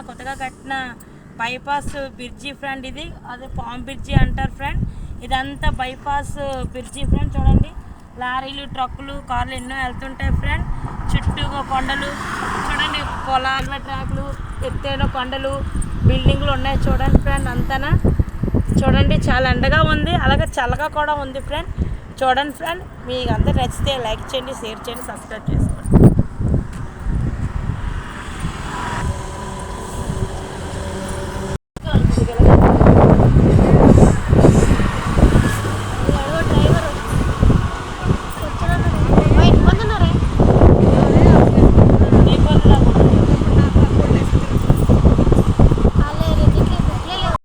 కొత్తగా కట్టిన bypass bridge friend. ఇది అదే పామ్ బ్రిడ్జి అంటారు ఫ్రెండ్. ఇదంతా బైపాస్ బ్రిడ్జి ఫ్రెండ్. చూడండి లారీలు, ట్రక్కులు, కార్లు ఎన్నో వెళ్తుంటాయి ఫ్రెండ్. చుట్టూగా కొండలు చూడండి, పొలాలు, ట్రాక్లు, ఎత్తైన కొండలు, బిల్డింగ్లు ఉన్నాయి చూడండి ఫ్రెండ్. అంతనా చూడండి చాలా ఎండగా ఉంది, అలాగే చల్లగా కూడా ఉంది ఫ్రెండ్. చూడండి ఫ్రెండ్, మీకు అందరూ నచ్చితే లైక్ చేయండి, షేర్ చేయండి, సబ్స్క్రైబ్ చేసుకోండి.